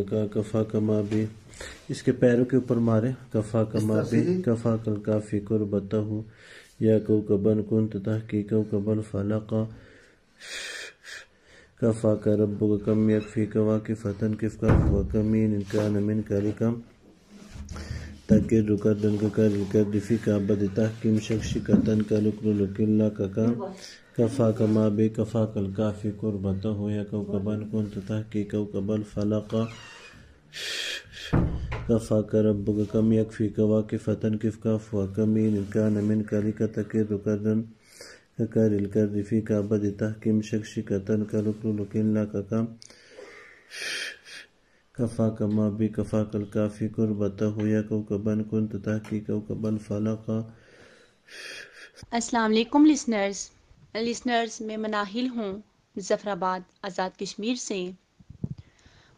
کا کفا کما بھی، اس کے پیروں کے اوپر مارے، کفا کما بھی کفا کل کافی قربتہ ہو یا کوکبن کنت تحکی کوکبن فلقا کفا کا ربک کم یکفی کا واقفتن کفکا ہوا کمین انکان من کلکم تکر کردن کا کر کرد فی کا بد تحکیم شکشکتن کا لکن لکن لکا کفا کما بے کفا کل کافی قربتہ ہو یا کوکبن کنت تحکی کوکبن فلقا کفا کا ربک کم یکفی کا واقفتن کفکا ہوا کمین انکان من کلک تکر کردن کا کر کرد فی کا بد تحکیم شکشکتن کا لکن لکن لکا کفا کما بی کفا کل کافی قربتہ ہو یا کوکبن کنت تحکی کوکبن فلقا۔ السلام علیکم لسنرز میں مناہل ہوں مظفر آباد آزاد کشمیر سے۔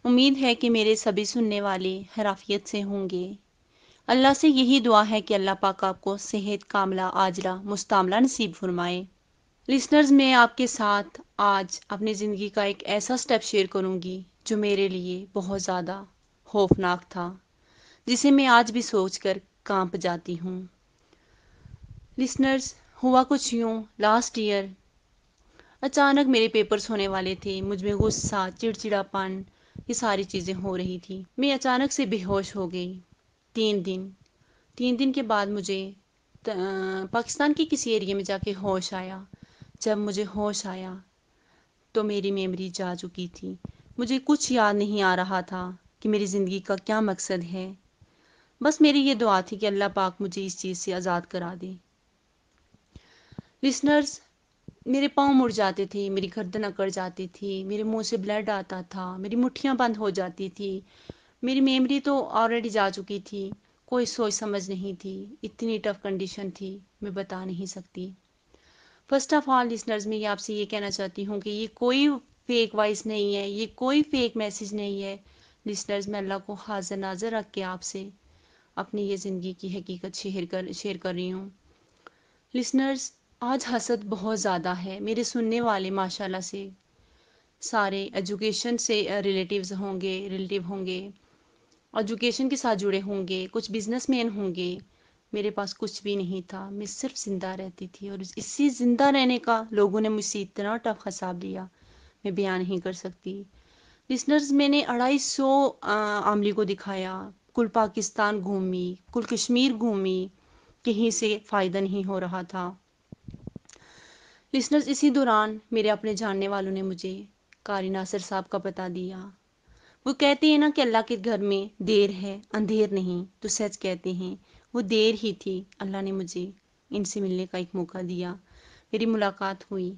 امید ہے کہ میرے سبھی سننے والے حرافیت سے ہوں گے۔ اللہ سے یہی دعا ہے کہ اللہ پاک آپ کو صحت کاملہ عاجلہ مستعملہ نصیب فرمائے۔ لسنرز میں آپ کے ساتھ آج اپنی زندگی کا ایک ایسا سٹیپ شیئر کروں گی جو میرے لیے بہت زیادہ خوفناک تھا، جسے میں آج بھی سوچ کر کانپ جاتی ہوں۔ لسنرز، ہوا کچھ یوں، لاسٹ ایئر اچانک میرے پیپرز ہونے والے تھے، مجھ میں غصہ، چڑچڑاپن، یہ ساری چیزیں ہو رہی تھی۔ میں اچانک سے بے ہوش ہو گئی۔ 3 دن کے بعد مجھے پاکستان کے کسی ایریے میں جا کے ہوش آیا۔ جب مجھے ہوش آیا تو میری میموری جا چکی تھی۔ مجھے کچھ یاد نہیں آ رہا تھا کہ میری زندگی کا کیا مقصد ہے۔ بس میری یہ دعا تھی کہ اللہ پاک مجھے اس چیز سے آزاد کرا دے۔ لسنرز، میرے پاؤں مڑ جاتے تھے، میری گردن اکڑ جاتی تھی، میرے منہ سے بلڈ آتا تھا، میری مٹھیاں بند ہو جاتی تھی، میری میموری تو آلریڈی جا چکی تھی، کوئی سوچ سمجھ نہیں تھی، اتنی ٹف کنڈیشن تھی، میں بتا نہیں سکتی۔ فرسٹ آف آل لسنرز، میں آپ سے یہ کہنا چاہتی ہوں کہ یہ کوئی فیک وائس نہیں ہے، یہ کوئی فیک میسیج نہیں ہے۔ لسنرز، میں اللہ کو حاضر ناظر رکھ کے آپ سے اپنی یہ زندگی کی حقیقت شیئر کر رہی ہوں۔ لسنرز، آج حسد بہت زیادہ ہے۔ میرے سننے والے ماشاءاللہ سے سارے ایجوکیشن سے ریلیٹیو ہوں گے، ایجوکیشن کے ساتھ جڑے ہوں گے، کچھ بزنس مین ہوں گے۔ میرے پاس کچھ بھی نہیں تھا، میں صرف زندہ رہتی تھی، اور اسی زندہ رہنے کا لوگوں نے مجھ سے اتنا ٹف حساب لیا، میں بیان نہیں کر سکتی۔ لسنرز، میں نے 250 عاملی کو دکھایا، کل پاکستان گھومی، کل کشمیر گھومی، کہیں سے فائدہ نہیں ہو رہا تھا۔ لسنرز، اسی دوران میرے اپنے جاننے والوں نے مجھے قاری ناصر صاحب کا پتہ دیا۔ وہ کہتے ہیں نا کہ اللہ کے گھر میں دیر ہے اندھیر نہیں، تو سچ کہتے ہیں، وہ دیر ہی تھی۔ اللہ نے مجھے ان سے ملنے کا ایک موقع دیا، میری ملاقات ہوئی،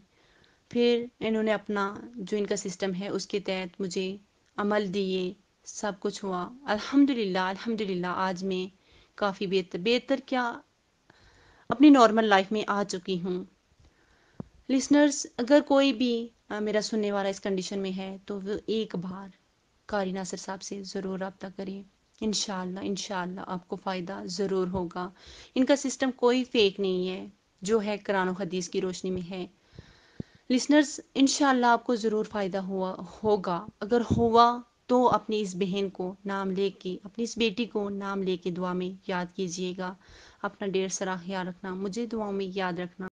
پھر انہوں نے اپنا جو ان کا سسٹم ہے اس کے تحت مجھے عمل دیے، سب کچھ ہوا۔ الحمدللہ آج میں کافی بہتر کیا اپنی نارمل لائف میں آ چکی ہوں۔ لسنرز، اگر کوئی بھی میرا سننے والا اس کنڈیشن میں ہے تو وہ ایک بار قاری ناصر صاحب سے ضرور رابطہ کریں۔ انشاءاللہ آپ کو فائدہ ضرور ہوگا۔ ان کا سسٹم کوئی فیک نہیں ہے، جو ہے قرآن و حدیث کی روشنی میں ہے۔ لسنرز، انشاءاللہ آپ کو ضرور فائدہ ہوگا۔ اگر ہوا تو اپنی اس بہن کو نام لے کے، اپنی اس بیٹی کو نام لے کے دعا میں یاد کیجئے گا۔ اپنا ڈھیر سارا خیال رکھنا، مجھے دعاؤں میں یاد رکھنا۔